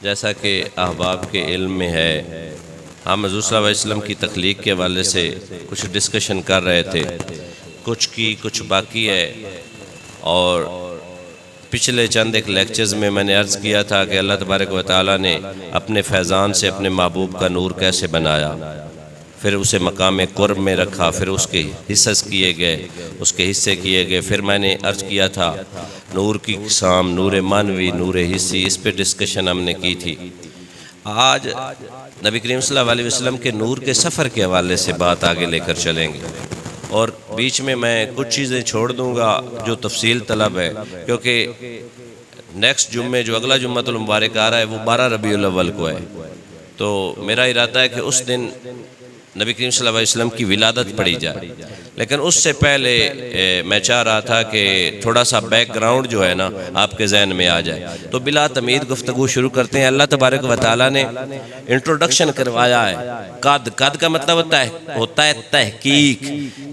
جیسا کہ احباب کے علم میں ہے، ہم حضور صلی اللہ علیہ وسلم کی تخلیق کے حوالے سے کچھ ڈسکشن کر رہے تھے، کچھ باقی ہے۔ اور پچھلے چند ایک لیکچرز میں نے عرض کیا تھا کہ اللہ تبارک و تعالیٰ نے اپنے فیضان سے اپنے محبوب کا نور کیسے بنایا، پھر اسے مقام قرب میں رکھا، پھر اس کے حصص کیے گئے، اس کے حصے کیے گئے۔ پھر میں نے عرض کیا تھا نور کی اقسام، نور معنوی، نور حصی، اس پہ ڈسکشن ہم نے کی تھی۔ آج نبی کریم صلی اللہ علیہ وسلم کے نور کے سفر کے حوالے سے بات آگے لے کر چلیں گے، اور بیچ میں کچھ چیزیں چھوڑ دوں گا جو تفصیل طلب ہے، کیونکہ نیکسٹ جمعے جو اگلا جمعہ المبارک آ رہا ہے وہ 12 ربیع الاول کو ہے، تو میرا ارادہ ہے کہ اس دن نبی کریم صلی اللہ علیہ وسلم کی ولادت پڑھی جائے، لیکن اس سے پہلے میں چاہ رہا تھا کہ تھوڑا سا بیک گراؤنڈ جو ہے نا آپ کے ذہن میں آ جائے۔ تو بلا تمہید گفتگو شروع کرتے ہیں۔ اللہ تبارک و تعالیٰ نے انٹروڈکشن کروایا ہے۔ قد کا مطلب ہوتا ہے تحقیق،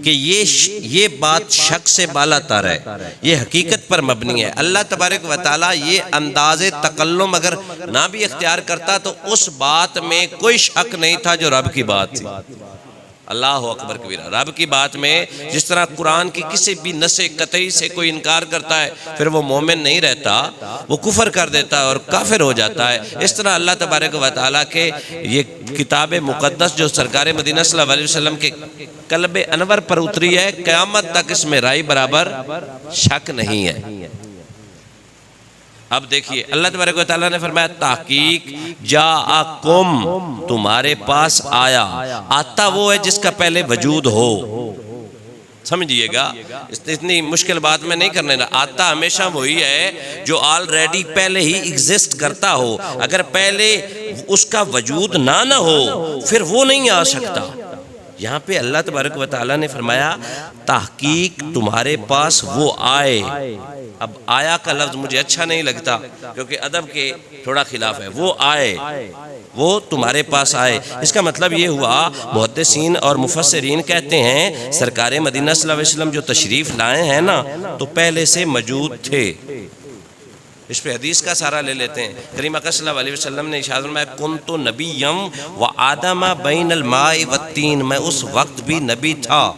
کہ یہ بات شک سے بالا تر ہے، یہ حقیقت پر مبنی ہے۔ اللہ تبارک و تعالیٰ یہ انداز تکلم اگر نہ بھی اختیار کرتا تو اس بات میں کوئی شک نہیں تھا جو رب کی بات تھی۔ اللہ اکبر کبیرہ۔ رب کی بات میں جس طرح قرآن کی کسی بھی نص قطعی سے کوئی انکار کرتا ہے پھر وہ مومن نہیں رہتا، وہ کفر کر دیتا ہے اور کافر ہو جاتا ہے، اس طرح اللہ تبارک و تعالیٰ کے یہ کتاب مقدس جو سرکار مدینہ صلی اللہ علیہ وسلم کے قلب انور پر اتری ہے، قیامت تک اس میں رائے برابر شک نہیں ہے۔ اب دیکھیے اللہ تبارک و تعالیٰ نے فرمایا تحقیق جاءکم، تمہارے پاس آیا۔ آتا وہ ہے جس کا پہلے وجود ہو، سمجھئے گا، اتنی مشکل بات میں نہیں کرنے رہا۔ آتا ہمیشہ وہی ہے جو آلریڈی پہلے ہی ایگزسٹ کرتا ہو، اگر پہلے اس کا وجود نہ ہو پھر وہ نہیں آ سکتا۔ یہاں پہ اللہ تبارک و تعالیٰ نے فرمایا تحقیق تمہارے پاس وہ آئے۔ اب آیا کا لفظ مجھے اچھا نہیں لگتا کیونکہ ادب کے تھوڑا خلاف ہے۔ وہ آئے، وہ تمہارے پاس آئے، اس کا مطلب یہ ہوا، محدثین اور مفسرین کہتے ہیں سرکار مدینہ صلی اللہ علیہ وسلم جو تشریف لائے ہیں نا تو پہلے سے موجود تھے۔ اس پہ حدیث کا سارا لے لیتے ہیں۔ کریم اکرم صلی اللہ علیہ وسلم نے ارشاد فرمایا کنت نبیم و آدم بین الماء والطین، میں اس وقت بھی نبی تھا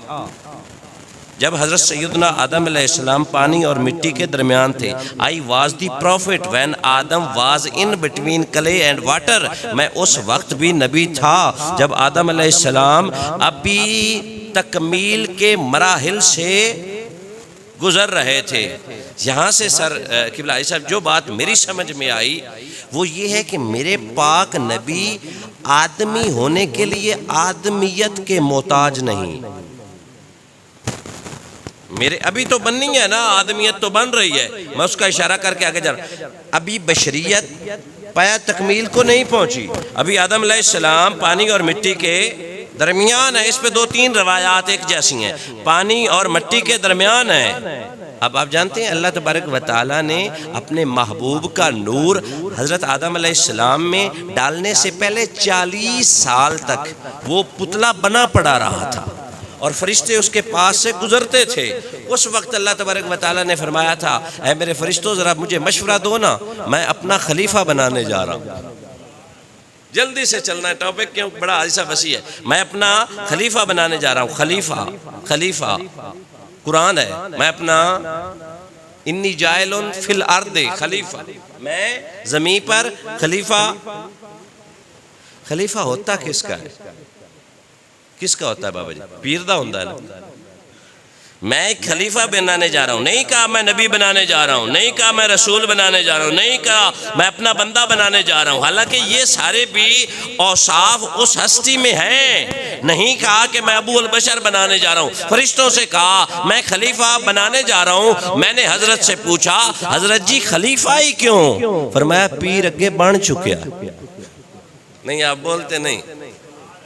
جب حضرت سیدنا آدم علیہ السلام پانی اور مٹی کے درمیان تھے۔ I was the prophet when Adam was in between clay and water، میں اس وقت بھی نبی تھا جب آدم علیہ السلام ابھی تکمیل کے مراحل سے گزر رہے تھے۔ یہاں سے سر قبلہ صاحب جو بات میری سمجھ میں آئی وہ یہ ہے کہ میرے پاک نبی آدمی ہونے کے لیے آدمیت کے محتاج نہیں۔ میرے ابھی تو بننی ہے نا، آدمیت تو بن رہی ہے، میں اس کا اشارہ کر کے آگے جا رہا ہوں۔ ابھی بشریت پایا تکمیل کو نہیں پہنچی، ابھی آدم علیہ السلام پانی اور مٹی کے درمیان ہے۔ اس پہ 2-3 روایات ایک جیسی ہیں، پانی اور مٹی کے درمیان ہے۔ اب آپ جانتے ہیں اللہ تبارک و تعالیٰ نے اپنے محبوب کا نور حضرت آدم علیہ السلام میں ڈالنے سے پہلے 40 سال تک وہ پتلا بنا پڑا رہا تھا اور فرشتے اس کے پاس سے گزرتے تھے۔ اس وقت اللہ تبارک و تعالیٰ نے فرمایا تھا اے میرے فرشتوں ذرا مجھے مشورہ دو نا، میں اپنا خلیفہ بنانے جا رہا ہوں۔ جلدی سے چلنا ہے، ٹاپک کیوں بڑا عاجزہ وسیع ہے۔ میں اپنا خلیفہ بنانے جا رہا ہوں۔ خلیفہ قرآن ہے، میں اپنا انی جائل فی الارض خلیفہ، میں زمین پر خلیفہ ہوتا کس کا ہے؟ کس کا ہوتا ہے بابا جی؟ پیر دا ہوندہ ہے نا۔ میں ایک خلیفہ بنانے جا رہا ہوں، نہیں کہا میں نبی بنانے جا رہا ہوں، نہیں کہا میں رسول بنانے جا رہا ہوں، نہیں کہا میں اپنا بندہ بنانے جا رہا ہوں، حالانکہ یہ سارے بھی اوصاف اس ہستی میں ہیں۔ نہیں کہا کہ میں ابو البشر بنانے جا رہا ہوں، فرشتوں سے کہا میں خلیفہ بنانے جا رہا ہوں۔ میں نے حضرت سے پوچھا حضرت جی خلیفہ ہی کیوں؟ فرمایا پیر اگے بن چکیا۔ نہیں آپ بولتے نہیں،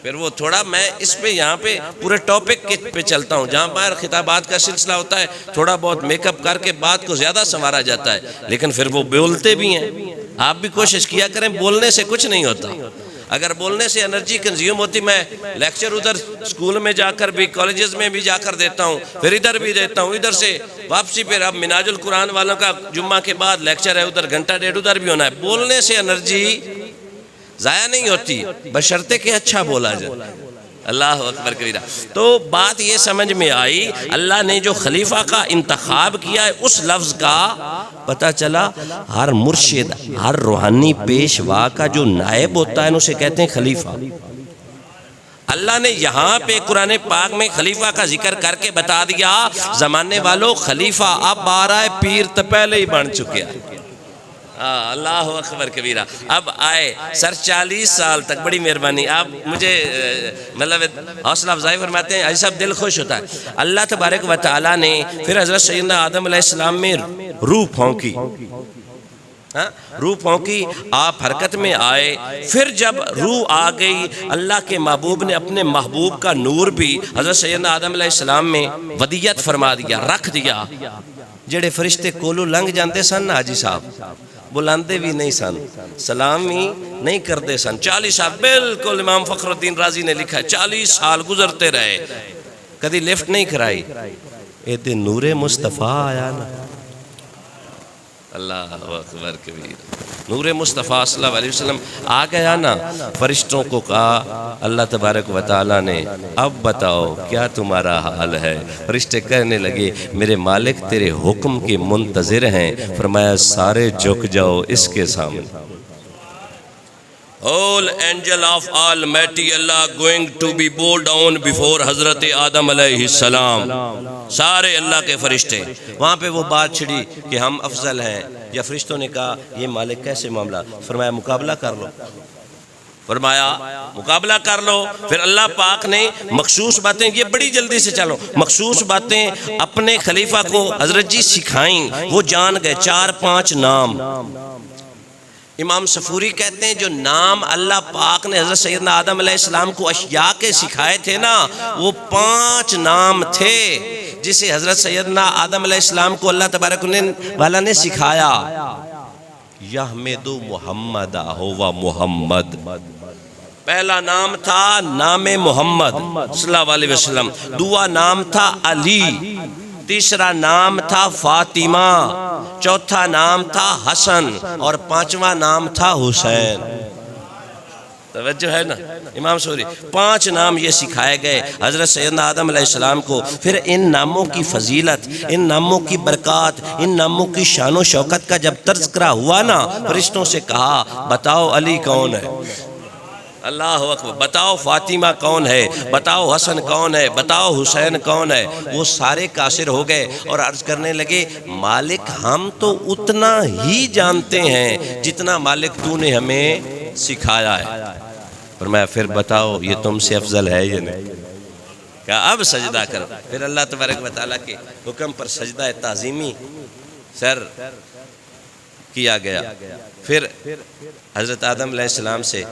پھر وہ تھوڑا میں اس پہ یہاں پہ پورے ٹاپک پہ چلتا ہوں، جہاں باہر خطابات کا سلسلہ ہوتا ہے تھوڑا بہت میک اپ کر کے بات کو زیادہ سنوارا جاتا ہے، لیکن پھر وہ بولتے بھی ہیں۔ آپ بھی کوشش کیا کریں، بولنے سے کچھ نہیں ہوتا۔ اگر بولنے سے انرجی کنزیوم ہوتی، میں لیکچر ادھر اسکول میں جا کر بھی، کالجز میں بھی جا کر دیتا ہوں، پھر ادھر بھی دیتا ہوں، ادھر سے واپسی پھر اب مناج القرآن والوں کا جمعہ کے بعد لیکچر ہے، ادھر گھنٹہ ڈیڑھ ادھر بھی ہونا ہے۔ بولنے سے انرجی ضائع نہیں ہوتی، بشرطے کہ اچھا بولا جائے۔ اللہ اکبر کبیرہ۔ تو بات یہ سمجھ میں آئی، اللہ نے جو خلیفہ کا انتخاب کیا ہے، اس لفظ کا پتہ چلا ہر مرشد، ہر روحانی پیشوا کا جو نائب ہوتا ہے اسے کہتے ہیں خلیفہ۔ اللہ نے یہاں پہ قرآن پاک میں خلیفہ کا ذکر کر کے بتا دیا، زمانے والوں خلیفہ اب آ رہا ہے، پیر تو پہلے ہی بن چکے ہیں۔ اللہ اکبر کبیرہ۔ اب آئے سر 40 سال تک، بڑی مہربانی، آپ مجھے مطلب حوصلہ افزائی فرماتے ہیں، ایسا دل خوش ہوتا ہے۔ اللہ تبارک و تعالیٰ نے پھر حضرت سیدنا آدم علیہ السلام میں روح پھونکی، روح پھونکی، آپ حرکت میں آئے۔ پھر جب روح آ گئی، اللہ کے محبوب نے اپنے محبوب کا نور بھی حضرت سیدنا آدم علیہ السلام میں ودیت فرما دیا، رکھ دیا۔ جڑے فرشتے کولو لنگ جانتے سن نا حاجی صاحب، بلاندے بھی نہیں سن، سلام ہی نہیں کرتے سن۔ 40 سال بالکل امام فخر الدین رازی نے لکھا ہے، 40 سال گزرتے رہے، کدی لفٹ نہیں کرائی۔ اے دے نور مصطفیٰ آیا نا، اللہ اکبر کبیر، نور مصطفیٰ صلی اللہ علیہ وسلم آ گیا نا، فرشتوں کو کہا اللہ تبارک و تعالیٰ نے اب بتاؤ کیا تمہارا حال ہے؟ فرشتے کہنے لگے میرے مالک تیرے حکم کے منتظر ہیں۔ فرمایا سارے جھک جاؤ اس کے سامنے۔ All angel of Almighty Allah going to be bowed down before حضرت آدم علیہ السلام۔ سارے اللہ کے فرشتے وہاں پہ وہ بات چھڑی کہ ہم افضل ہیں، یا فرشتوں نے کہا یہ مالک کیسے معاملہ؟ فرمایا مقابلہ کر لو، فرمایا مقابلہ کر لو۔ پھر اللہ پاک نے مخصوص باتیں، یہ بڑی جلدی سے چلو، مخصوص باتیں اپنے خلیفہ کو حضرت جی سکھائیں، وہ جان گئے 4-5 نام۔ امام صفوری کہتے ہیں جو نام اللہ پاک نے حضرت سیدنا آدم علیہ السلام کو اشیاء کے سکھائے تھے نا، وہ 5 نام تھے جسے حضرت سیدنا آدم علیہ السلام کو اللہ تبارک والا نے سکھایا۔ یحمد محمد ہوا محمد، پہلا نام تھا نام محمد صلی اللہ علیہ وسلم، دوسرا نام تھا علی، تیسرا نام تھا فاطمہ، چوتھا نام تھا حسن، اور 5واں نام تھا حسین۔ توجہ ہے نا امام سوری، 5 نام یہ سکھائے گئے حضرت سیدنا آدم علیہ السلام کو۔ پھر ان ناموں کی فضیلت، ان ناموں کی برکات، ان ناموں کی شان و شوکت کا جب تذکرہ ہوا نا، فرشتوں سے کہا بتاؤ علی کون ہے؟ اللہ اکبر، بتاؤ فاطمہ کون ہے؟ بتاؤ حسن کون ہے؟ بتاؤ حسین کون ہے؟ وہ سارے قاصر ہو گئے اور عرض کرنے لگے مالک ہم تو اتنا ہی جانتے ہیں جتنا مالک تو نے ہمیں سکھایا ہے۔ فرمایا پھر بتاؤ یہ تم سے افضل ہے یا نہیں؟ کہا اب سجدہ کرو۔ پھر اللہ تبارک و تعالیٰ کے حکم پر سجدہ تعظیمی سر کیا گیا۔ پھر حضرت آدم علیہ السلام سے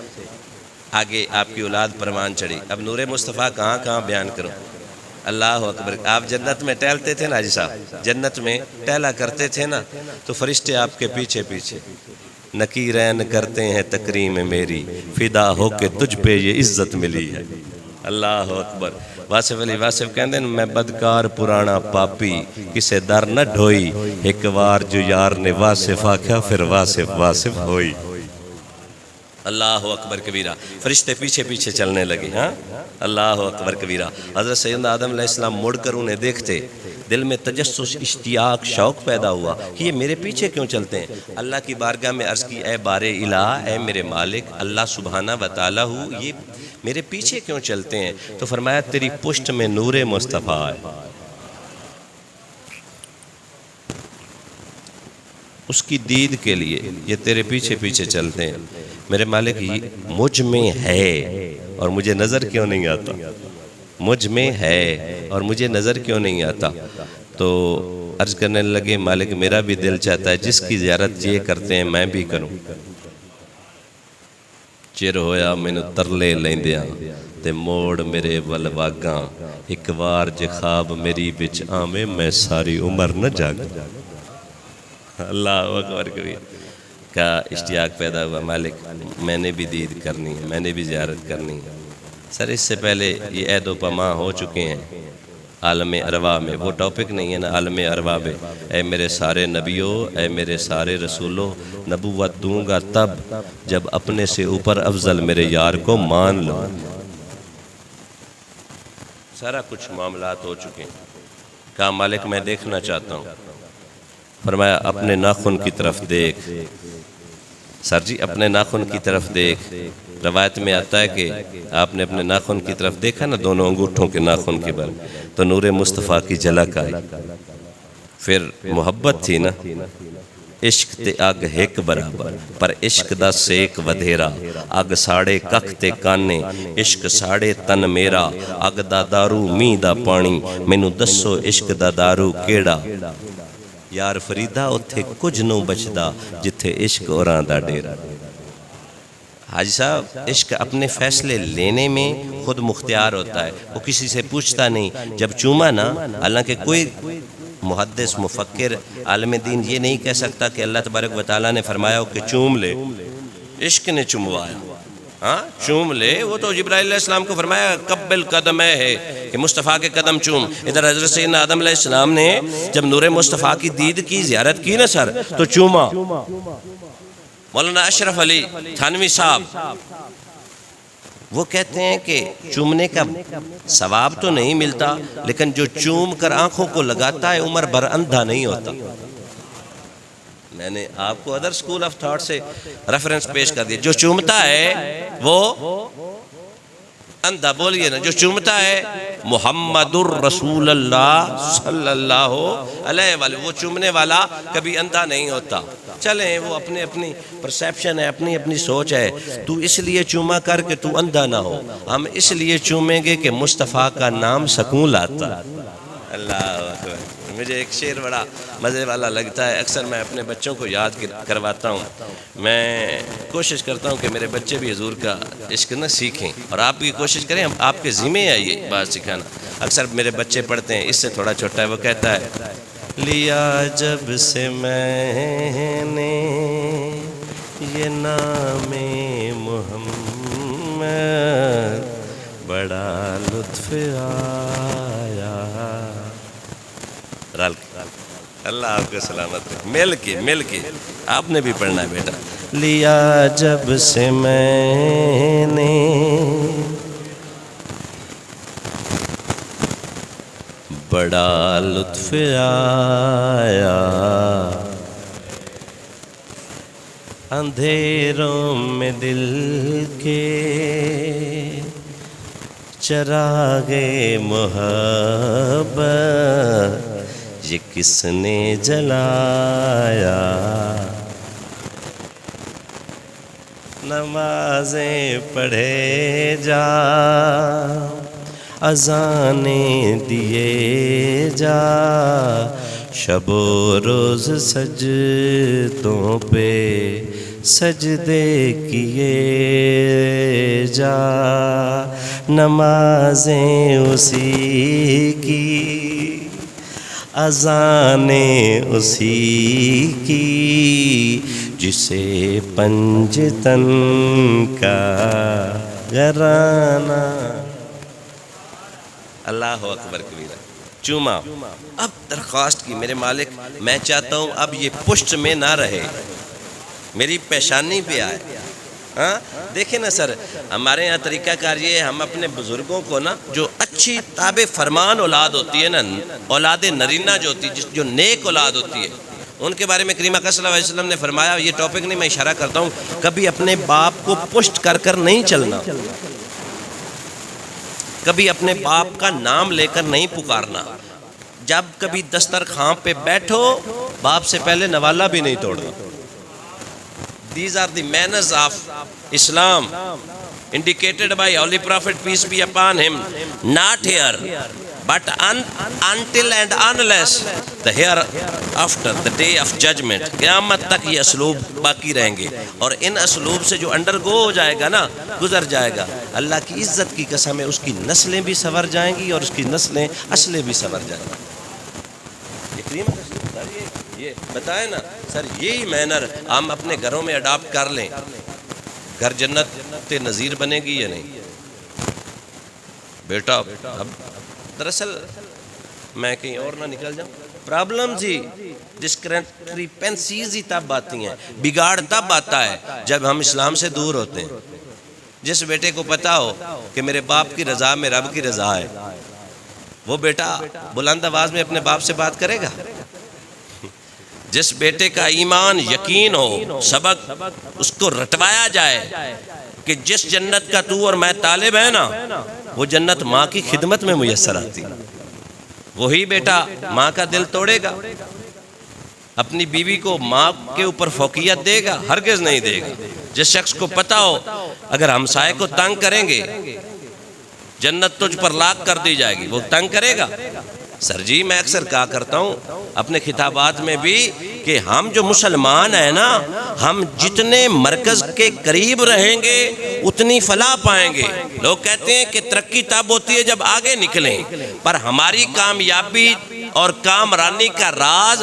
آگے آپ کی اولاد پروان چڑھی۔ اب نور مصطفیٰ کہاں کہاں بیان کرو۔ اللہ اکبر، آپ جنت میں ٹہلتے تھے نا حاجی صاحب، جنت میں ٹہلا کرتے تھے نا، تو فرشتے آپ کے پیچھے پیچھے نکیرین کرتے ہیں تکریم میری، فدا ہو کے تجھ پہ یہ عزت ملی ہے۔ اللہ اکبر۔ واصف علی واصف کہندے ہیں میں بدکار پرانا پاپی کسے در نہ ڈھوئی، ایک وار جو یار نے واصف آکھا پھر واصف واصف ہوئی۔ اللہ اکبر کبیرہ۔ فرشتے پیچھے پیچھے چلنے لگے، ہاں اللہ اکبر کبیرہ۔ حضرت سیدنا آدم علیہ السلام مڑ کر انہیں دیکھتے، دل میں تجسس، اشتیاق، شوق پیدا ہوا کہ یہ میرے پیچھے کیوں چلتے ہیں؟ اللہ کی بارگاہ میں عرض کی اے بار الہ، اے میرے مالک اللہ سبحانہ و تعالی ہو، یہ میرے پیچھے کیوں چلتے ہیں؟ تو فرمایا تیری پشت میں نور مصطفیٰ ہے، اس کی دید کے لیے یہ تیرے پیچھے پیچھے چلتے ہیں۔ میرے مالک مجھ میں ہے اور مجھے نظر کیوں نہیں آتا؟ مجھ میں ہے اور مجھے نظر کیوں نہیں آتا؟ تو عرض کرنے لگے مالک میرا بھی دل چاہتا ہے جس کی زیارت یہ کرتے ہیں میں بھی کروں۔ چر ہویا میں نے ترلے لیندیاں تے موڑ میرے ولواگاں، ایک وار جے خواب میری بچ آمیں میں ساری عمر نہ جاگ۔ اللہ اکبر کبیر۔ کا اشتیاق پیدا ہوا، مالک میں نے بھی دید کرنی ہے، میں نے بھی زیارت کرنی ہے۔ سر اس سے پہلے یہ عہد و پیمان ہو چکے ہیں عالم ارواح میں، وہ ٹاپک نہیں ہے نا عالم ارواح میں۔ اے میرے سارے نبیوں، اے میرے سارے رسولوں، نبوت دوں گا تب جب اپنے سے اوپر افضل میرے یار کو مان لو۔ سارا کچھ معاملات ہو چکے ہیں۔ کہا مالک میں دیکھنا چاہتا ہوں۔ فرمایا اپنے ناخن کی طرف دیکھ۔ سر جی اپنے ناخن کی طرف دیکھ۔ روایت میں آتا ہے کہ آپ نے اپنے ناخن کی طرف دیکھا نا، دونوں انگوٹھوں کے ناخن کے بل، تو نور مصطفیٰ کی جھلک آئی۔ پھر محبت تھی نا، عشق تے اگ ہک برابر، پر عشق دا سیک ودھیرا، اگ ساڑے ککھ تے کانے، عشق ساڑے تن میرا، اگ دا دارو می دا پانی، مینوں دسو عشق دا دارو کیڑا۔ یار فریدہ اتھے کچھ نو بچدا جتھے عشق اوراں دا ڈیرا۔ حاجی صاحب عشق اپنے فیصلے لینے میں خود مختار ہوتا ہے، وہ کسی سے پوچھتا نہیں۔ جب چوما نا، حالانکہ کوئی محدث مفکر عالم دین یہ نہیں کہہ سکتا کہ اللہ تبارک و تعالیٰ نے فرمایا ہو کہ چوم لے، عشق نے چموایا۔ ہاں چوم لے، وہ تو جبرائیل علیہ السلام کو فرمایا قبل قدم ہے کہ مصطفیٰ کے قدم چوم۔ ادھر حضرت سیدنا آدم علیہ السلام نے جب نور مصطفیٰ کی دید کی، زیارت کی نا سر، تو چوما۔ مولانا اشرف علی تھانوی صاحب وہ کہتے ہیں کہ چومنے کا ثواب تو نہیں ملتا، لیکن جو چوم کر آنکھوں کو لگاتا ہے عمر بھر اندھا نہیں ہوتا۔ میں نے آپ کو ادر سکول آف تھاٹ سے ریفرنس پیش کر دیا۔ جو چومتا ہے وہ اندھا، بولیے نا، جو چومتا ہے محمد الرسول اللہ صلی اللہ علیہ وآلہ، وہ چومنے والا کبھی اندھا نہیں ہوتا۔ چلیں وہ اپنی پرسیپشن ہے، اپنی سوچ ہے۔ تو اس لیے چوما کر کہ تو اندھا نہ ہو، ہم اس لیے چومیں گے کہ مصطفیٰ کا نام سکون لاتا۔ اللہ اکبر۔ مجھے ایک شعر بڑا مزے والا لگتا ہے، اکثر میں اپنے بچوں کو یاد کرواتا ہوں۔ میں کوشش کرتا ہوں کہ میرے بچے بھی حضور کا عشق نہ سیکھیں، اور آپ بھی کوشش کریں، ہم آپ کے ذمہ ہے یہ بات سکھانا۔ اکثر میرے بچے پڑھتے ہیں، اس سے تھوڑا چھوٹا ہے، وہ کہتا ہے لیا جب سے میں نے یہ نام محمد، بڑا لطف آیا۔ اللہ آپ کو سلامت رکھے، مل کے آپ نے بھی پڑھنا ہے بیٹا۔ لیا جب سے میں نے بڑا لطف آیا، اندھیروں میں دل کے چراغے محبت، یہ کس نے جلایا۔ نمازیں پڑھے جا، اذانیں دیے جا، شب و روز سجدوں پہ سجدے کیے جا، نمازیں اسی کی، اذانیں اسی کی، جسے پنجتن کا گھرانہ۔ اللہ اکبر کبیرہ۔ چوما، اب درخواست کی میرے مالک، میں چاہتا ہوں اب یہ پشت میں نہ رہے، میری پیشانی پہ آئے۔ ہاں دیکھیں نا سر، ہمارے یہاں طریقہ کار یہ ہے، ہم اپنے بزرگوں کو نا، جو اچھی تابع فرمان اولاد ہوتی ہے نا، اولاد نرینہ جو ہوتی ہے، جو نیک اولاد ہوتی ہے، ان کے بارے میں کریم اکرم صلی اللہ علیہ وسلم نے فرمایا، یہ ٹاپک نہیں میں اشارہ کرتا ہوں، کبھی اپنے باپ کو پشت کر کر نہیں چلنا، کبھی اپنے باپ کا نام لے کر نہیں پکارنا، جب کبھی دسترخوان پہ بیٹھو باپ سے پہلے نوالا بھی نہیں توڑنا۔ These are the manners of Islam indicated by Holy Prophet peace be upon him, not here but until and unless the hereafter, the day of judgment. قیامت تک یہ اسلوب باقی رہیں گے، اور ان اسلوب سے جو انڈرگو ہو جائے گا نا، گزر جائے گا، اللہ کی عزت کی قسم ہے، اس کی نسلیں بھی سنور جائیں گی اور اس کی نسلیں اصلیں بھی سنور جائیں گی۔ یہ بتائیں نا سر، یہی مینر ہم اپنے گھروں میں اڈاپٹ کر لیں، گھر جنت نظیر بنے گی یا نہیں؟ بیٹا اب دراصل میں کہیں اور نہ نکل جاؤں، پرابلمز ہی ڈسکریپنسیز ہی تب آتی ہیں، بگاڑ تب آتا ہے جب ہم اسلام سے دور ہوتے ہیں۔ جس بیٹے کو پتا ہو کہ میرے باپ کی رضا میں رب کی رضا ہے، وہ بیٹا بلند آواز میں اپنے باپ سے بات کرے گا؟ جس بیٹے کا ایمان یقین ہو، سبق اس کو رٹوایا جائے کہ جس جنت کا تو اور میں طالب ہے نا، وہ جنت ماں کی خدمت میں میسر آتی، وہی بیٹا ماں کا دل توڑے گا، اپنی بیوی کو ماں کے اوپر فوقیت دے گا؟ ہرگز نہیں دے گا۔ جس شخص کو پتا ہو اگر ہمسائے کو تنگ کریں گے جنت تجھ پر لاک کر دی جائے گی، وہ تنگ کرے گا؟ سر جی میں اکثر کہا کرتا ہوں اپنے خطابات میں بھی کہ ہم جو مسلمان ہیں نا، ہم جتنے مرکز کے قریب رہیں گے اتنی فلاح پائیں گے۔ لوگ کہتے ہیں کہ ترقی تب ہوتی ہے جب آگے نکلیں، پر ہماری کامیابی اور کامرانی کا راز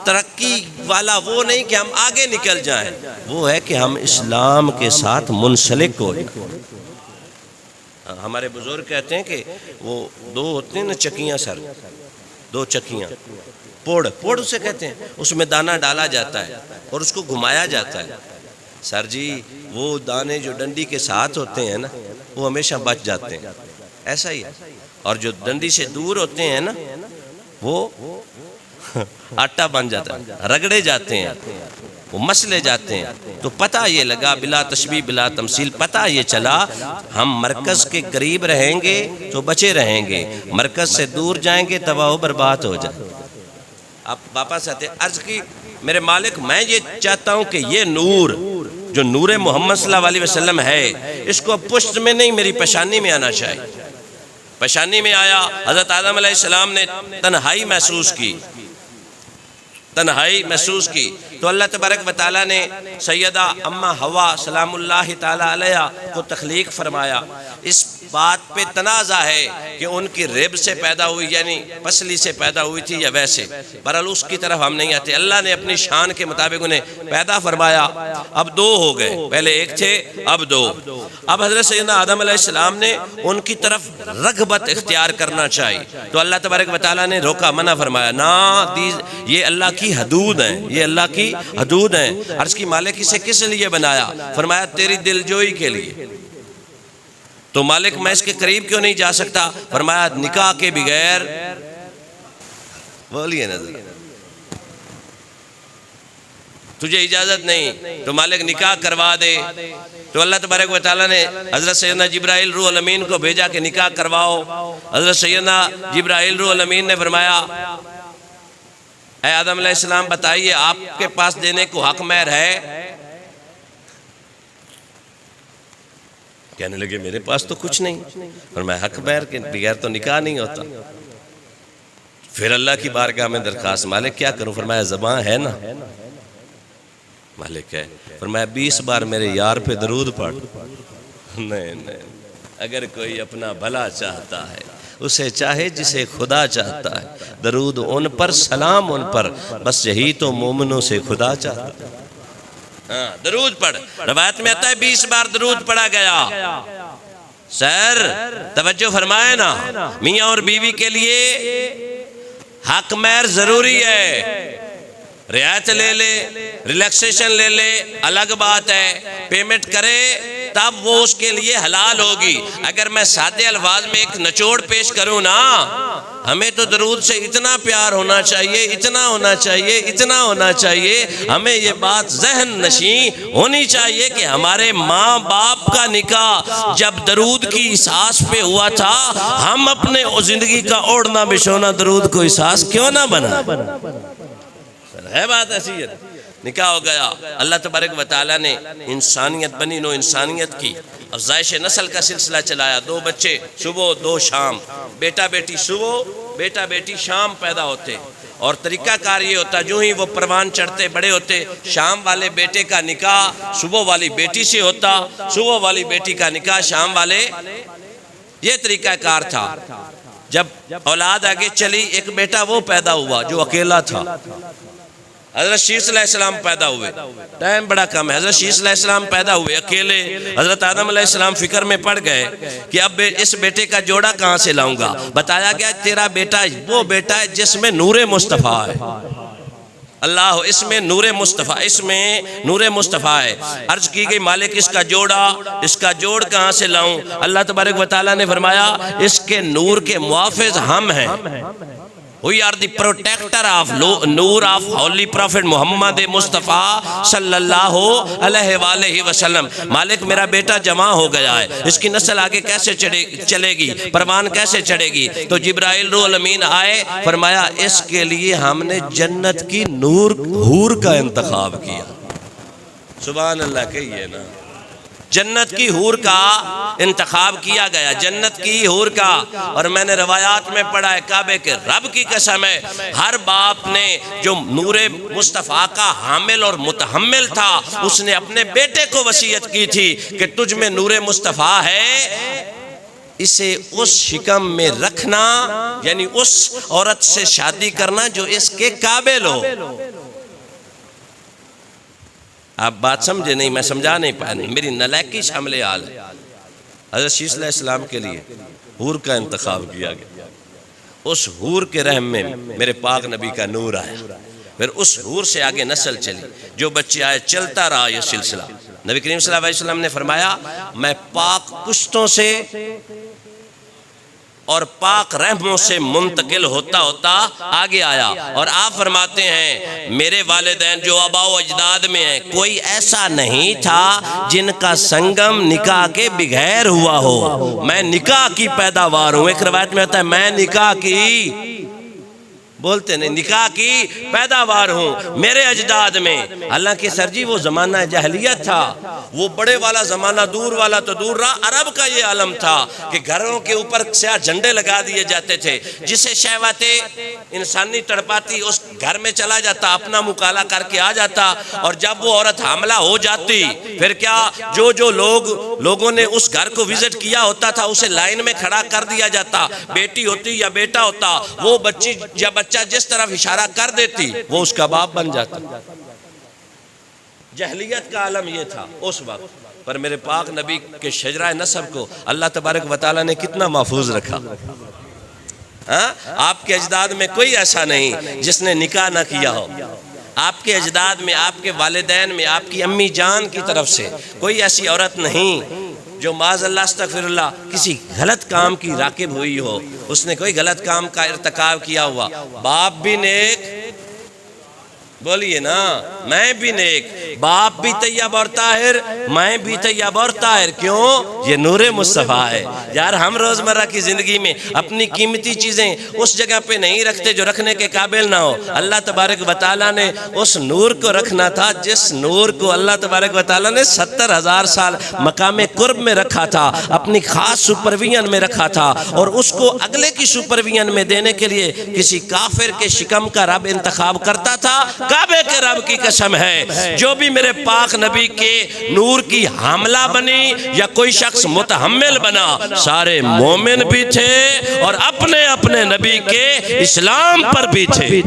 ترقی والا وہ نہیں کہ ہم آگے نکل جائیں، وہ ہے کہ ہم اسلام کے ساتھ منسلک ہو جائیں۔ ہمارے بزرگ کہتے ہیں کہ وہ دو ہوتے ہیں نا چکیاں، سر دو چکیاں، پوڑ اسے کہتے ہیں، اس میں دانہ ڈالا جاتا ہے اور اس کو گھمایا جاتا ہے۔ سر جی وہ دانے جو ڈنڈی کے ساتھ ہوتے ہیں نا وہ ہمیشہ بچ جاتے ہیں، ایسا ہی ہے، اور جو ڈنڈی سے دور ہوتے ہیں نا وہ آٹا بن جاتا ہے، رگڑے جاتے ہیں، وہ مسلے جاتے ہیں۔ تو پتہ یہ لگا بلا تشبیہ بلا تمثیل، پتہ یہ چلا ہم مرکز کے قریب رہیں گے تو بچے رہیں گے، مرکز سے دور جائیں گے تباہ و برباد ہو جائیں۔ اب واپس آتے عرض کی، میرے مالک میں یہ چاہتا ہوں کہ یہ نور جو نور محمد صلی اللہ علیہ وسلم ہے، اس کو پشت میں نہیں میری پیشانی میں آنا چاہیے۔ پیشانی میں آیا، حضرت آدم علیہ السلام نے تنہائی محسوس کی، تو اللہ تبارک و تعالیٰ نے سیدہ اما حوا سلام اللہ تعالیٰ علیہ کو تخلیق فرمایا۔ اس بات پہ تنازع ہے کہ ان کی رب سے پیدا ہوئی یعنی پسلی سے پیدا ہوئی تھی یا ویسے، بہرحال اس کی طرف ہم نہیں آتے۔ اللہ نے اپنی شان کے مطابق انہیں پیدا فرمایا، اب دو ہو گئے، پہلے ایک تھے اب دو۔ اب حضرت سیدنا آدم علیہ السلام نے ان کی طرف رغبت اختیار کرنا چاہیے، تو اللہ تبارک و تعالیٰ نے روکا، منع فرمایا، نا یہ اللہ کی حدود ہیں، یہ اللہ کی حدود ہیں۔ عرض کی مالک اسے کس لیے بنایا؟ فرمایا تیری دل جوئی کے لیے۔ تو مالک میں اس کے قریب کیوں نہیں جا سکتا؟ فرمایا نکاح کے بغیر، بولیے نظر تجھے اجازت نہیں، تو مالک نکاح کروا دے۔ تو اللہ تبارک و تعالیٰ نے حضرت سیدنا جبرائیل روح الامین کو بھیجا کہ نکاح کرواؤ۔ حضرت سیدنا جبرائیل روح الامین نے فرمایا اے آدم علیہ السلام بتائیے آپ کے پاس دینے کو حق مہر ہے؟ کہنے لگے میرے پاس تو کچھ نہیں، اور میں حق مہر کے بغیر تو نکاح نہیں ہوتا۔ پھر اللہ کی بارگاہ میں درخواست، مالک کیا کروں؟ فرمایا زبان ہے نا؟ مالک ہے۔ فرمایا 20 بار میرے یار پہ درود پڑھ۔ نہیں اگر کوئی اپنا بھلا چاہتا ہے اسے چاہے جسے خدا چاہتا ہے، درود ان پر سلام ان پر، بس یہی تو مومنوں سے خدا چاہتا ہے۔ درود پڑھ، روایت میں آتا ہے 20 بار درود پڑھا گیا۔ سر توجہ فرمائے نا، میاں اور بیوی کے لیے حق مہر ضروری ہے، رعایت لے لے، ریلیکسیشن لے لے الگ بات ہے، پیمنٹ کرے تب وہ اس کے لیے حلال ہوگی۔ اگر میں سادے الفاظ میں ایک نچوڑ پیش کروں نا، ہمیں تو درود سے اتنا پیار ہونا چاہیے، اتنا ہونا چاہیے، اتنا ہونا چاہیے، ہمیں یہ بات ذہن نشین ہونی چاہیے کہ ہمارے ماں باپ کا نکاح جب درود کی احساس پہ ہوا تھا، ہم اپنے زندگی کا اوڑھنا بچھونا درود کو احساس کیوں نہ بنا؟ ہے بات ایسی ہے، نکاح ہو گیا۔ اللہ تبارک و تعالیٰ نے انسانیت بنی نو انسانیت کی افزائش نسل کا سلسلہ چلایا، 2 بچے صبح 2 شام، بیٹا بیٹی صبح بیٹا بیٹی شام پیدا ہوتے، اور طریقہ کار یہ ہوتا جو ہی وہ پروان چڑھتے بڑے ہوتے، شام والے بیٹے کا نکاح صبح والی بیٹی سے ہوتا، صبح والی بیٹی کا نکاح شام والے، یہ طریقہ کار تھا۔ جب اولاد آگے چلی، ایک بیٹا وہ پیدا ہوا جو اکیلا تھا، حضرت شیس علیہ السلام پیدا ہوئے، ٹائم بڑا کم ہے، حضرت شیس علیہ السلام پیدا ہوئے اکیلے، حضرت آدم علیہ السلام فکر میں پڑ گئے کہ اب اس بیٹے کا جوڑا کہاں سے لاؤں گا؟ بتایا گیا تیرا بیٹا وہ بیٹا ہے جس میں نور مصطفیٰ ہے، اللہ اس میں نور مصطفیٰ، اس میں نور مصطفیٰ ہے۔ عرض کی گئی مالک اس کا جوڑ کہاں سے لاؤں؟ اللہ تبارک و تعالیٰ نے فرمایا اس کے نور کے محافظ ہم ہیں۔ We are the protector of Noor of holy prophet محمد مصطفیٰ صلی اللہ علیہ وآلہ وسلم۔ مالک میرا بیٹا جمع ہو گیا ہے، اس کی نسل آگے کیسے چلے گی، پروان کیسے چڑھے گی؟ تو جبرائیل روح الامین آئے، فرمایا اس کے لیے ہم نے جنت کی حور کا انتخاب کیا۔ سبحان اللہ کہیے نا، جنت کی حور کا انتخاب کیا گیا، جنت کی حور کا۔ اور میں نے روایات میں پڑھا ہے، کعبے کے رب کی قسم ہے، ہر باپ نے جو نور مصطفیٰ کا حامل اور متحمل تھا، اس نے اپنے بیٹے کو وصیت کی تھی کہ تجھ میں نور مصطفیٰ ہے، اسے اس شکم میں رکھنا، یعنی اس عورت سے شادی کرنا جو اس کے قابل ہو۔ آپ بات سمجھے نہیں، میں سمجھا نہیں پایا، میری نالائکی شامل حال ہے۔ حضرت شیس علیہ السلام کے لیے حور کا انتخاب کیا گیا، اس حور کے رحم میں میرے پاک نبی کا نور آیا، پھر اس حور سے آگے نسل چلی، جو بچے آئے چلتا رہا یہ سلسلہ۔ نبی کریم صلی اللہ علیہ وسلم نے فرمایا میں پاک پشتوں سے اور پاک رحموں سے منتقل ہوتا ہوتا آگے آیا، اور آپ فرماتے ہیں میرے والدین جو آباء و اجداد میں ہیں کوئی ایسا نہیں تھا جن کا سنگم نکاح کے بغیر ہوا ہو، میں نکاح کی پیداوار ہوں۔ ایک روایت میں ہوتا ہے میں نکاح کی، بولتے نہیں، نکاح کی پیداوار ہوں میرے اجداد میں۔ حالانکہ سر جی وہ زمانہ جاہلیت تھا، وہ بڑے والا زمانہ، دور والا تو دور رہا، عرب کا یہ عالم تھا کہ گھروں کے اوپر سیاہ جھنڈے لگا دیے جاتے تھے، جسے شہوت انسانی تڑپاتی اس گھر میں چلا جاتا، اپنا مکالہ کر کے آ جاتا، اور جب وہ عورت حاملہ ہو جاتی پھر کیا جو لوگوں نے اس گھر کو وزٹ کیا ہوتا تھا اسے لائن میں کھڑا کر دیا جاتا، بیٹی ہوتی یا بیٹا ہوتا، وہ بچی یا بچہ جس طرف اشارہ کر دیتی وہ اس کا باپ بن جاتا۔ جہلیت کا عالم یہ تھا اس وقت، پر میرے پاک نبی کے شجرہ نسب کو اللہ تبارک و تعالیٰ نے کتنا محفوظ رکھا۔ آپ کے اجداد میں کوئی ایسا نہیں جس نے نکاح نہ کیا ہو، آپ کے اجداد میں، آپ کے والدین میں، آپ کی امی جان کی طرف سے کوئی ایسی عورت نہیں جو معاذ اللہ استغفر اللہ کسی غلط کام کی راکب ہوئی ہو، اس نے کوئی غلط کام کا ارتکاب کیا ہوا۔ باپ بھی نیک، بولیے نا، میں بھی نیک، باپ بھی طیب اور طاہر، میں بھی طیب اور طاہر۔ کیوں؟ یہ نور مصطفیٰ ہے۔ یار ہم روزمرہ کی زندگی میں اپنی قیمتی چیزیں اس جگہ پہ نہیں رکھتے جو رکھنے کے قابل نہ ہو۔ اللہ تبارک و تعالیٰ نے اس نور کو رکھنا تھا جس نور کو اللہ تبارک و تعالیٰ نے 70,000 سال مقام قرب میں رکھا تھا، اپنی خاص سپرویژن میں رکھا تھا، اور اس کو اگلے کی سپرویژن میں دینے کے لیے کسی کافر کے شکم کا رب انتخاب کرتا تھا۔ کعبے کے رب کی قسم ہے جو بھی میرے پاک نبی کے نور کی حاملہ بنی یا کوئی شخص متحمل بنا، سارے مومن بھی تھے اور اپنے اپنے نبی کے اسلام پر بھی تھے۔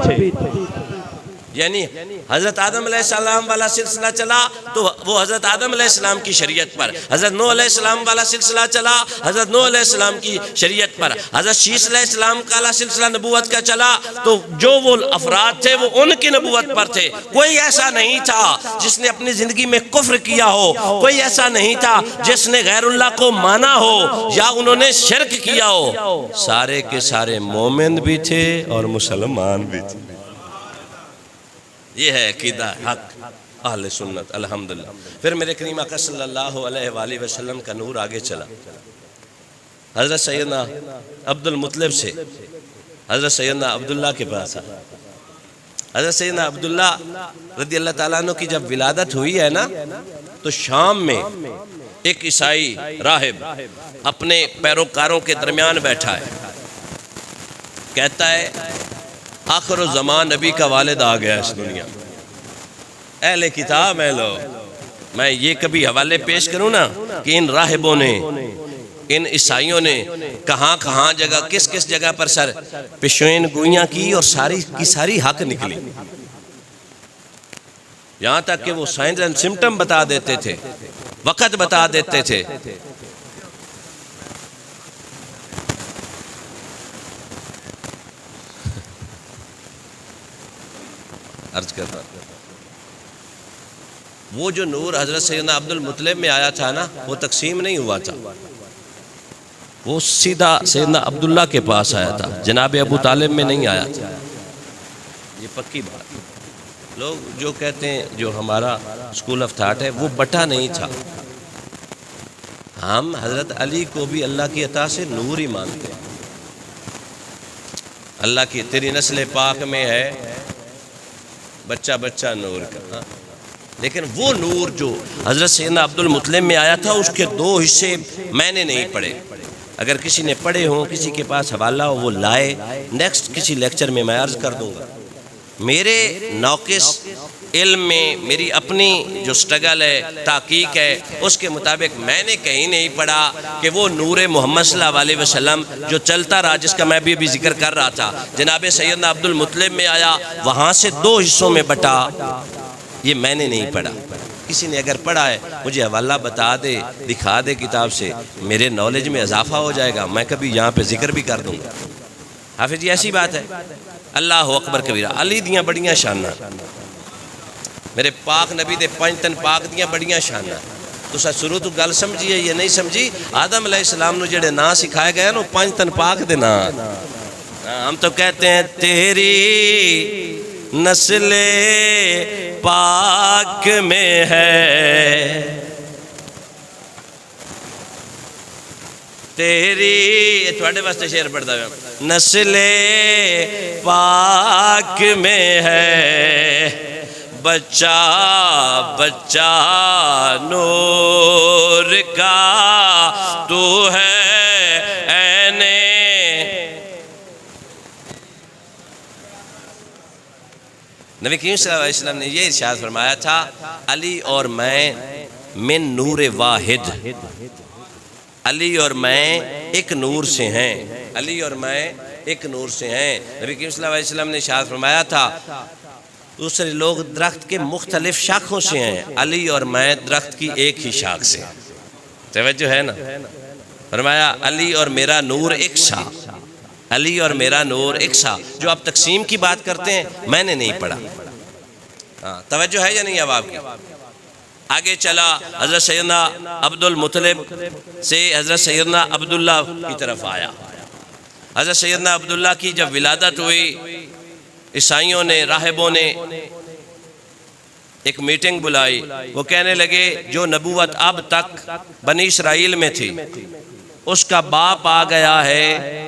یعنی حضرت آدم علیہ السلام والا سلسلہ چلا تو وہ حضرت آدم علیہ السلام کی شریعت پر، حضرت نوح علیہ السلام والا سلسلہ چلا حضرت نوح علیہ السلام کی شریعت پر، حضرت شیس علیہ السلام کا سلسلہ نبوت کا چلا تو جو وہ افراد تھے وہ ان کی نبوت پر تھے۔ کوئی ایسا نہیں تھا جس نے اپنی زندگی میں کفر کیا ہو، کوئی ایسا نہیں تھا جس نے غیر اللہ کو مانا ہو یا انہوں نے شرک کیا ہو، سارے کے سارے مومن بھی تھے اور مسلمان بھی تھے۔ یہ ہے عقیدہ حق اہل سنت الحمدللہ۔ پھر میرے کریم آقا صلی اللہ علیہ وآلہ وسلم کا نور آگے چلا، حضرت سیدنا عبد المطلب سے حضرت سیدنا عبداللہ کے پاس آیا۔ حضرت سیدنا عبداللہ رضی اللہ تعالیٰ عنہ کی جب ولادت ہوئی ہے نا تو شام میں ایک عیسائی راہب اپنے پیروکاروں کے درمیان بیٹھا ہے، کہتا ہے آخر الزمان نبی کا والد آ گیا اس دنیا۔ اہل کتاب ہے لو، میں یہ کبھی حوالے پیش کروں نا کہ ان راہبوں نے، ان عیسائیوں نے کہاں کہاں جگہ، کس کس جگہ پر سر پیشین گوئیاں کی اور ساری کی ساری حق نکلی۔ یہاں تک کہ وہ سائنس اینڈ سمٹم بتا دیتے تھے، وقت بتا دیتے تھے۔ عرض کرتا وہ جو نور حضرت سیدنا عبد المطلب میں آیا تھا نا، وہ تقسیم نہیں ہوا تھا، وہ سیدھا سیدنا عبداللہ کے پاس آیا تھا، جناب ابو طالب میں نہیں آیا تھا۔ یہ پکی بات۔ لوگ جو کہتے ہیں جو ہمارا اسکول آف تھاٹ ہے وہ بٹا نہیں تھا، ہم حضرت علی کو بھی اللہ کی عطا سے نور ہی مانتے ہیں۔ اللہ کی تیری نسل پاک میں ہے بچہ بچہ نور کا، لیکن وہ نور جو حضرت سیدنا عبد المطلب میں آیا تھا اس کے دو حصے میں نے نہیں پڑھے۔ اگر کسی نے پڑھے ہوں، کسی کے پاس حوالہ ہو، وہ لائے، نیکسٹ کسی لیکچر میں عرض کر دوں گا۔ میرے ناقص علم میں میری اپنی جو سٹرگل ہے، تحقیق ہے، اس کے مطابق میں نے کہیں نہیں پڑھا کہ وہ نور محمد صلی اللہ علیہ وسلم جو چلتا رہا، جس کا میں بھی ابھی ذکر کر رہا تھا، جناب سیدنا عبد المطلب میں آیا، وہاں سے دو حصوں میں بٹا، یہ میں نے نہیں پڑھا۔ کسی نے اگر پڑھا ہے مجھے حوالہ بتا دے، دکھا دے کتاب سے، میرے نالج میں اضافہ ہو جائے گا، میں کبھی یہاں پہ ذکر بھی کر دوں گا۔ حافظ جی ایسی بات ہے۔ اللہ اکبر کبیرہ، علی دیاں بڑیاں شاناں، میرے پاک نبی دے پنج تن پاک دیاں بڑیاں شاناں۔ تو شروع تو گل سمجھیے یہ نہیں سمجھی، آدم علیہ السلام نے جڑے نا سکھائے گئے نا پنج تن پاک دے نا۔ ہم تو کہتے ہیں تیری نسل پاک میں ہے، تیری تھوڑے واسطے شعر پڑھتا ہے، نسل پاک میں ہے، بچہ بچہ نور کا تو ہے عین۔ نبی کریم صلی اللہ علیہ وسلم نے یہ ارشاد فرمایا تھا، علی اور میں من نور واحد، علی اور میں ایک نور سے ہیں، علی اور میں ایک نور سے ہیں۔ نبی کریم صلی اللہ علیہ وسلم نے ارشاد فرمایا تھا، دوسرے لوگ درخت کے مختلف شاخوں سے ہیں، علی اور میں درخت کی ایک ہی شاخ سے۔ توجہ ہے نا؟ فرمایا علی اور میرا نور ایک سا، علی اور میرا نور ایک سا۔ جو آپ تقسیم کی بات کرتے ہیں میں نے نہیں پڑھا۔ توجہ ہے یا نہیں اب آپ کی؟ آگے چلا، حضرت سیدنا عبد المطلب سے حضرت سیدنا عبداللہ کی طرف آیا۔ حضرت سیدنا عبداللہ کی جب ولادت ہوئی، عیسائیوں نے، راہبوں نے ایک میٹنگ بلائی، وہ کہنے لگے جو نبوت اب تک بنی اسرائیل میں تھی اس کا باپ آ گیا ہے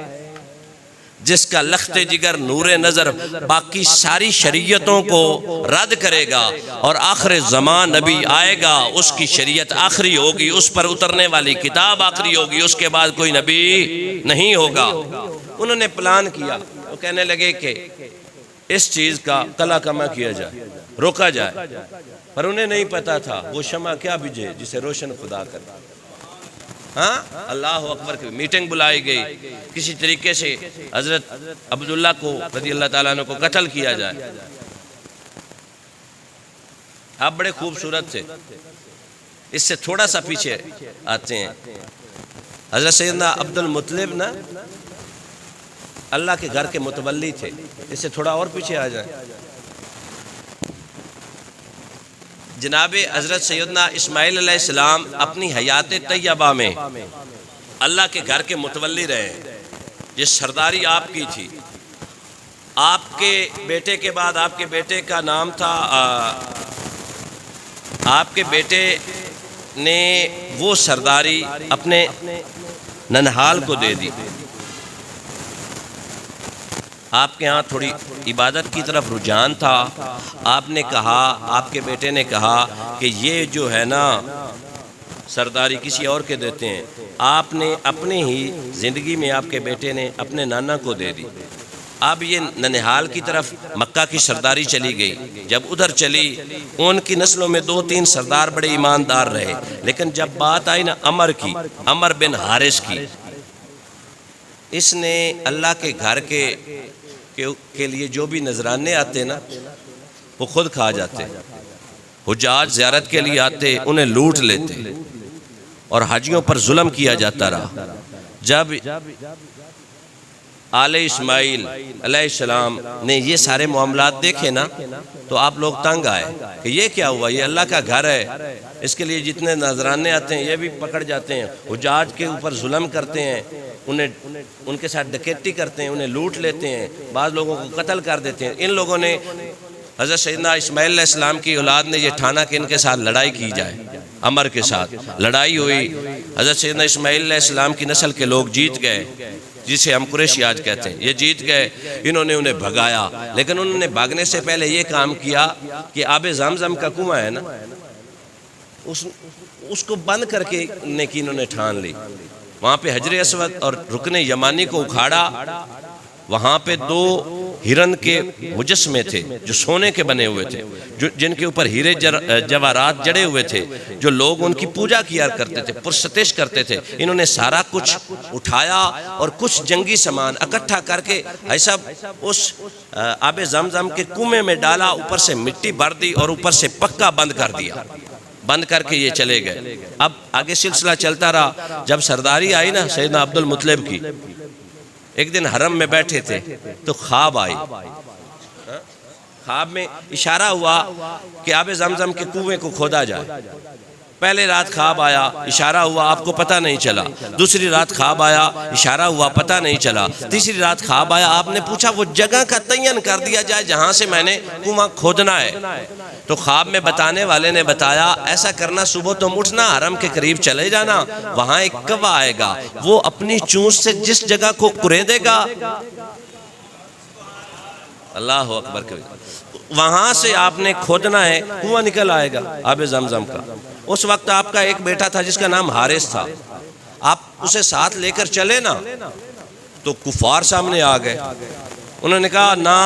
جس کا لخت جگر نور نظر باقی ساری شریعتوں کو رد کرے گا، اور آخر زمان نبی آئے گا، اس کی شریعت آخری ہوگی، اس پر اترنے والی کتاب آخری ہوگی، اس کے بعد کوئی نبی نہیں ہوگا۔ انہوں نے پلان کیا، وہ کہنے لگے کہ اس چیز کا کلا کما کیا جائے، روکا جائے، پر انہیں نہیں پتا تھا وہ شمع کیا بجھے جسے روشن خدا کر۔ ہاں اللہ اکبر کی میٹنگ بلائی گئی، کسی طریقے سے حضرت عبداللہ کو رضی اللہ تعالیٰ عنہ کو قتل کیا جائے۔ آپ بڑے خوبصورت تھے، اس سے تھوڑا سا پیچھے آتے ہیں۔ حضرت سیدنا عبد المطلب نا اللہ کے گھر کے متولی تھے، اس سے تھوڑا اور پیچھے آ جائیں۔ جناب حضرت سیدنا اسماعیل علیہ السلام اپنی حیات طیبہ میں اللہ کے گھر کے متولی رہے، جس سرداری آپ کی تھی۔ آپ کے بیٹے کے بعد آپ کے بیٹے کا نام تھا، آپ کے بیٹے نے وہ سرداری اپنے ننہال کو دے دی۔ آپ کے ہاں تھوڑی عبادت کی طرف رجحان تھا، آپ نے کہا، آپ کے بیٹے نے کہا کہ یہ جو ہے نا سرداری کسی اور کے دیتے ہیں۔ آپ نے اپنے ہی زندگی میں آپ کے بیٹے نے اپنے نانا کو دے دی۔ اب یہ ننہال کی طرف مکہ کی سرداری چلی گئی۔ جب ادھر چلی، ان کی نسلوں میں 2-3 سردار بڑے ایماندار رہے، لیکن جب بات آئی نا عمر کی، عمر بن حارث کی، اس نے اللہ کے گھر کے لیے جو بھی نذرانے آتے نا وہ خود کھا جاتے۔ حجاج زیارت کے لیے آتے انہیں لوٹ لیتے اور حاجیوں پر ظلم کیا جاتا رہا۔ جب آل اسماعیل علیہ السلام نے یہ سارے معاملات دیکھے نا تو آپ لوگ تنگ آئے کہ یہ کیا ہوا، یہ اللہ کا گھر ہے، اس کے لیے جتنے نذرانے آتے ہیں یہ بھی پکڑ جاتے ہیں، حجاج کے اوپر ظلم کرتے ہیں، ان کے ساتھ ڈکیتی کرتے ہیں، انہیں لوٹ لیتے ہیں، بعض لوگوں کو قتل کر دیتے ہیں۔ ان لوگوں نے حضرت سیدنا اسماعیل علیہ السلام کی اولاد نے یہ ٹھانا کہ ان کے ساتھ لڑائی کی جائے۔ عمر کے ساتھ لڑائی ہوئی، حضرت سیدنا اسماعیل علیہ السلام کی نسل کے لوگ جیت گئے، جسے ہم قریشی آج کہتے ہیں، یہ جیت گئے۔ انہوں نے انہیں بھگایا، لیکن انہوں نے بھاگنے سے پہلے یہ کام کیا کہ آب زمزم کا کنواں ہے نا، اس کو بند کر کے انہوں نے ٹھان لی۔ وہاں پہ حجر اسود اور رکن یمانی کو اکھاڑا، وہاں پہ 2 ہرن کے مجسمے تھے جو سونے کے بنے ہوئے تھے، جن کے اوپر ہیرے جواہرات جڑے ہوئے تھے، جو لوگ ان کی پوجا کیا کرتے تھے، پرستش کرتے تھے۔ انہوں نے سارا کچھ اٹھایا اور کچھ جنگی سامان اکٹھا کر کے ایسا اس آب زمزم کے کنویں میں ڈالا، اوپر سے مٹی بھر دی اور اوپر سے پکا بند کر دیا، بند کر کے یہ چلے گئے۔ اب آگے سلسلہ چلتا رہا۔ جب سرداری آئی نا سیدنا عبد المطلب کی، ایک دن حرم میں بیٹھے تھے تو خواب آئی، خواب میں اشارہ ہوا کہ آب زمزم کے کنویں کو کھودا جائے۔ پہلے رات خواب آیا، اشارہ ہوا، آپ کو پتہ نہیں چلا۔ دوسری رات خواب آیا، اشارہ ہوا، پتہ نہیں چلا۔ تیسری رات خواب آیا، آپ نے پوچھا وہ جگہ کا تعین کر دیا جائے جہاں سے میں نے کنواں کھودنا ہے۔ تو خواب میں بتانے والے نے بتایا ایسا کرنا، صبح تم اٹھنا، حرم کے قریب چلے جانا، وہاں ایک کوا آئے گا، وہ اپنی چونچ سے جس جگہ کو کریدے گا، اللہ اکبر کبیر، وہاں سے آپ نے کھودنا ہے، کنواں نکل آئے گا آب زمزم کا۔ اس وقت آپ کا ایک بیٹا تھا جس کا نام حارث تھا، آپ اسے ساتھ لے کر چلے نا تو کفار سامنے آ گئے۔ انہوں نے کہا نہ،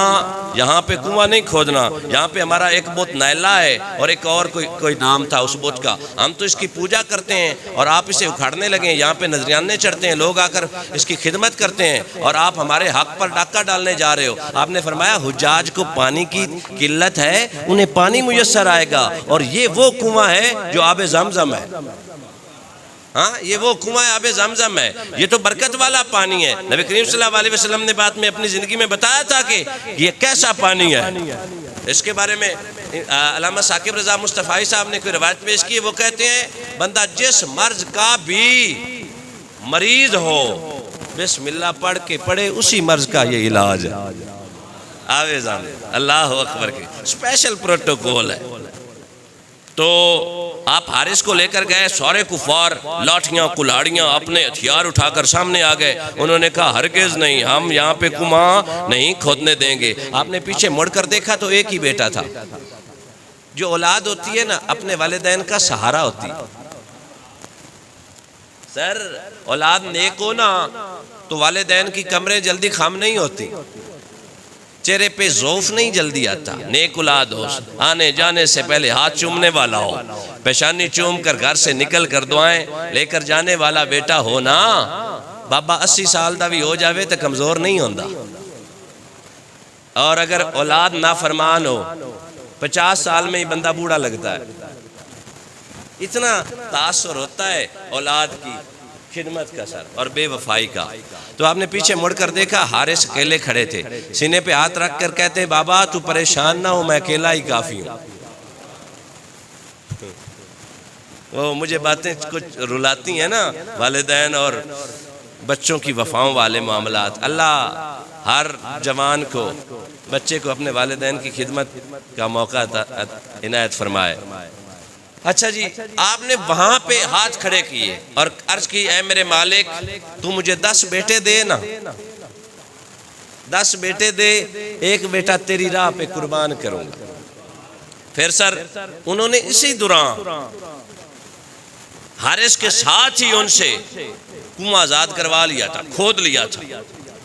یہاں پہ کنواں نہیں کھودنا، یہاں پہ ہمارا ایک بت نیلا ہے اور ایک اور کوئی نام تھا اس بت کا، ہم تو اس کی پوجا کرتے ہیں اور آپ اسے اکھاڑنے لگے ہیں، یہاں پہ نذرانے چڑھتے ہیں، لوگ آ کر اس کی خدمت کرتے ہیں اور آپ ہمارے حق پر ڈاکہ ڈالنے جا رہے ہو۔ آپ نے فرمایا حجاج کو پانی کی قلت ہے، انہیں پانی میسر آئے گا، اور یہ وہ کنواں ہے جو آب زمزم ہے۔ ہاں، یہ وہ کنواں آب زمزم ہے، یہ تو برکت والا پانی ہے۔ نبی کریم صلی اللہ علیہ وسلم نے بعد میں اپنی زندگی میں بتایا تھا کہ یہ کیسا پانی ہے۔ اس کے بارے میں علامہ ثاقب رضا مصطفی صاحب نے کوئی روایت پیش کی، وہ کہتے ہیں بندہ جس مرض کا بھی مریض ہو، بسم اللہ پڑھ کے پڑھے، اسی مرض کا یہ علاج ہے۔ آب زمزم، اللہ اکبر کی اسپیشل پروٹوکول ہے۔ تو آپ حارث کو لے کر گئے، سارے کفار لاٹھیاں کلاڑیاں اپنے ہتھیار اٹھا کر سامنے آ گئے۔ انہوں نے کہا ہرگز نہیں، ہم یہاں پہ کنواں نہیں کھودنے دیں گے۔ آپ نے پیچھے مڑ کر دیکھا تو ایک ہی بیٹا تھا۔ جو اولاد ہوتی ہے نا اپنے والدین کا سہارا ہوتی ہے۔ سر اولاد نیک ہو نا تو والدین کی کمریں جلدی خام نہیں ہوتی، چہرے پہ ذوف نہیں جلدی آتا۔ نیک اولاد ہو، آنے جانے سے پہلے ہاتھ چومنے والا ہو، پیشانی چوم کر گھر سے نکل کر دعائیں لے کر جانے والا بیٹا ہو نا، بابا 80 سال دا بھی ہو جاوے تو کمزور نہیں ہوندا۔ اور اگر اولاد نافرمان ہو، 50 سال میں ہی بندہ بوڑھا لگتا ہے۔ اتنا تاثر ہوتا ہے اولاد کی خدمت کا سر اور بے وفائی کا۔ تو آپ نے پیچھے مڑ کر دیکھا، حارث اکیلے کھڑے تھے، سینے پہ ہاتھ رکھ کر کہتے ہیں بابا تو پریشان نہ ہو، میں اکیلا ہی کافی ہوں۔ وہ مجھے باتیں کچھ رلاتی ہیں نا، والدین اور بچوں کی وفاؤں والے معاملات۔ اللہ ہر جوان کو، بچے کو اپنے والدین کی خدمت کا موقع عنایت فرمائے۔ اچھا جی، آپ نے وہاں پہ ہاتھ کھڑے کیے اور عرض کی اے میرے مالک تو مجھے 10 بیٹے دے نا، 10 بیٹے دے، ایک بیٹا تیری راہ پہ قربان کروں گا۔ پھر سر انہوں نے اسی دوران حارث کے ساتھ ہی ان سے کنواں آزاد کروا لیا تھا، کھود لیا تھا۔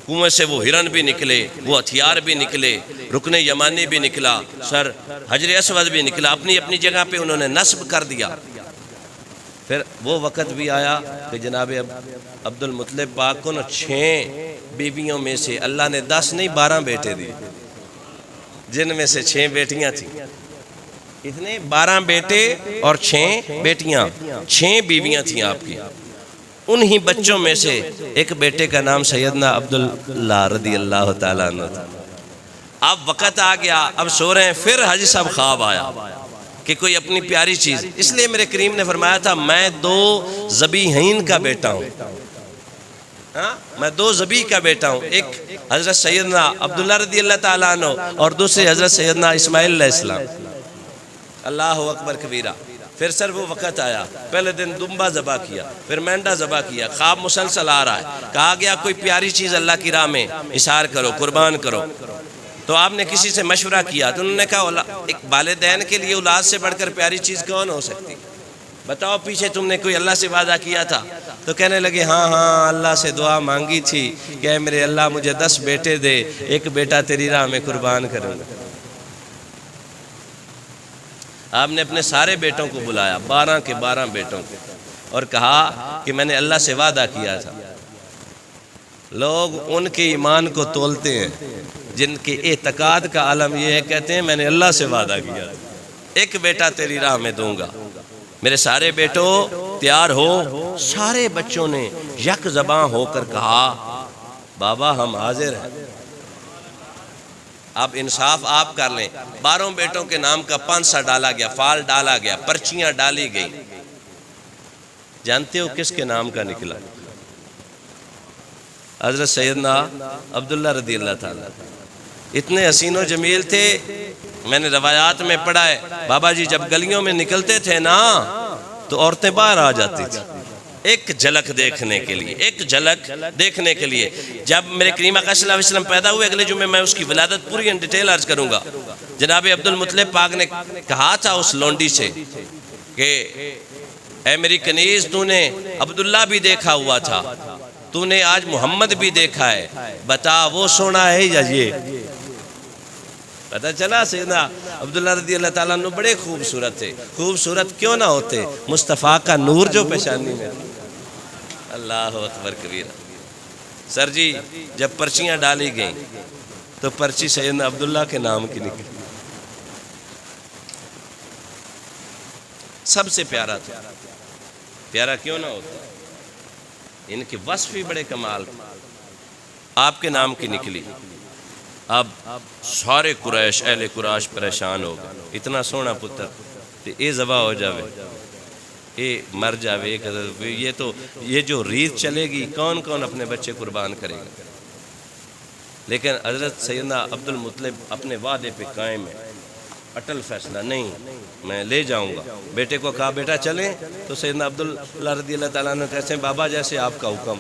کنویں سے وہ ہرن بھی نکلے، وہ ہتھیار بھی نکلے، رکن یمانی بھی نکلا، سر حجر اسود بھی نکلا، اپنی جگہ پہ انہوں نے نصب کر دیا۔ پھر وہ وقت بھی آیا کہ جناب عبد المطلب پاک کو 6 بیویوں میں سے اللہ نے 10 نہیں 12 بیٹے دیے، جن میں سے 6 بیٹیاں تھیں۔ کتنے 12 بیٹے اور 6 بیٹیاں، 6 بیویاں تھیں آپ کی. انہی بچوں میں سے ایک بیٹے کا نام سیدنا عبداللہ رضی اللہ تعالیٰ عنہ تھا. اب وقت آ گیا، اب سو رہے ہیں، پھر حاجی صاحب خواب آیا کہ کوئی اپنی پیاری چیز. اس لیے میرے کریم نے فرمایا تھا میں 2 ذبیحین کا بیٹا ہوں. میں 2 ذبیح کا بیٹا ہوں، ایک حضرت سیدنا عبداللہ رضی اللہ تعالیٰ عنہ اور دوسرے حضرت سیدنا اسماعیل علیہ السلام. اللہ اکبر کبیرہ. پھر سر وہ وقت آیا، پہلے دن دمبا ذبح کیا، پھر مینڈا ذبح کیا. خواب مسلسل آ رہا ہے، کہا گیا کوئی پیاری چیز اللہ کی راہ میں اِشار کرو، قربان کرو. تو آپ نے کسی سے مشورہ کیا تو انہوں نے کہا ایک والدین کے لیے اولاد سے بڑھ کر پیاری چیز کون ہو سکتی؟ بتاؤ پیچھے تم نے کوئی اللہ سے وعدہ کیا تھا؟ تو کہنے لگے ہاں اللہ سے دعا مانگی تھی کہ اے میرے اللہ مجھے 10 بیٹے دے، ایک بیٹا تیری راہ میں قربان کروں گا. آپ نے اپنے سارے بیٹوں کو بلایا، 12 کے 12 بیٹوں کو، اور کہا کہ میں نے اللہ سے وعدہ کیا تھا. لوگ ان کے ایمان کو تولتے ہیں جن کے اعتقاد کا عالم یہ ہے، کہتے ہیں میں نے اللہ سے وعدہ کیا تھا، ایک بیٹا تیری راہ میں دوں گا. میرے سارے بیٹوں تیار ہو. سارے بچوں نے یک زباں ہو کر کہا بابا ہم حاضر ہیں. اب انصاف آپ کر لیں. 12 بیٹوں کے نام کا پانسا ڈالا گیا، فال ڈالا گیا، پرچیاں ڈالی گئی. جانتے ہو کس کے نام کا نکلا؟ حضرت سیدنا عبداللہ رضی اللہ تعالیٰ. اتنے حسین و جمیل تھے، میں نے روایات میں پڑھا ہے بابا جی جب گلیوں میں نکلتے تھے نا تو عورتیں باہر آ جاتی تھی ایک جھلک دیکھنے کے لیے، ایک جھلک دیکھنے کے لیے. جب میرے کریم آقا صلی اللہ علیہ وسلم پیدا ہوئے، اگلے جمعے میں اس کی ولادت پوری ان ڈیٹیل عرض کروں گا. جناب عبدالمطلب پاک نے کہا تھا اس لونڈی سے کہ اے میری کنیز تو نے عبداللہ بھی دیکھا ہوا تھا، تو نے آج محمد بھی دیکھا ہے، بتا وہ سونا ہے یا یہ؟ پتہ چلا سیدنا عبداللہ رضی اللہ تعالیٰ عنہ بڑے خوبصورت تھے. خوبصورت کیوں نہ ہوتے، مصطفیٰ کا نور جو پیشانی میں. اللہ اکبر کبیرہ. سر جی جب پرچیاں ڈالی گئیں تو پرچی سیدنا عبداللہ کے نام کی نکلی. سب سے پیارا تھا. پیارا کیوں نہ ہوتا، ان کے وصف ہی بڑے کمال تھے. آپ کے نام کی نکلی. اب سارے قریش اہل قریش پریشان ہو گئے. اتنا سونا پتر اے ذبح ہو جاوے، اے مر جاوے، یہ جو ریت چلے گی کون کون اپنے بچے قربان کرے گا؟ لیکن حضرت سیدنا عبدالمطلب اپنے وعدے پہ قائم ہے، اٹل فیصلہ نہیں میں لے جاؤں گا. بیٹے کو کہا بیٹا چلیں، تو سیدنا عبداللہ رضی اللہ تعالیٰ عنہ کہتے ہیں بابا جیسے آپ کا حکم.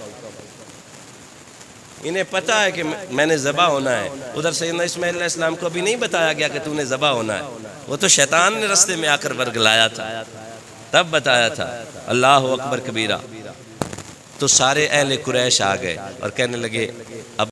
انہیں پتہ ہے کہ میں نے ذبح ہونا ہے. ادھر سیدنا اسماعیل علیہ السلام کو بھی نہیں بتایا گیا کہ تو نے ذبح ہونا ہے، وہ تو شیطان نے رستے میں آ کر ورگلایا تھا، تب بتایا تھا. اللہ اکبر کبیرہ. تو سارے اہل قریش آ گئے اور کہنے لگے اب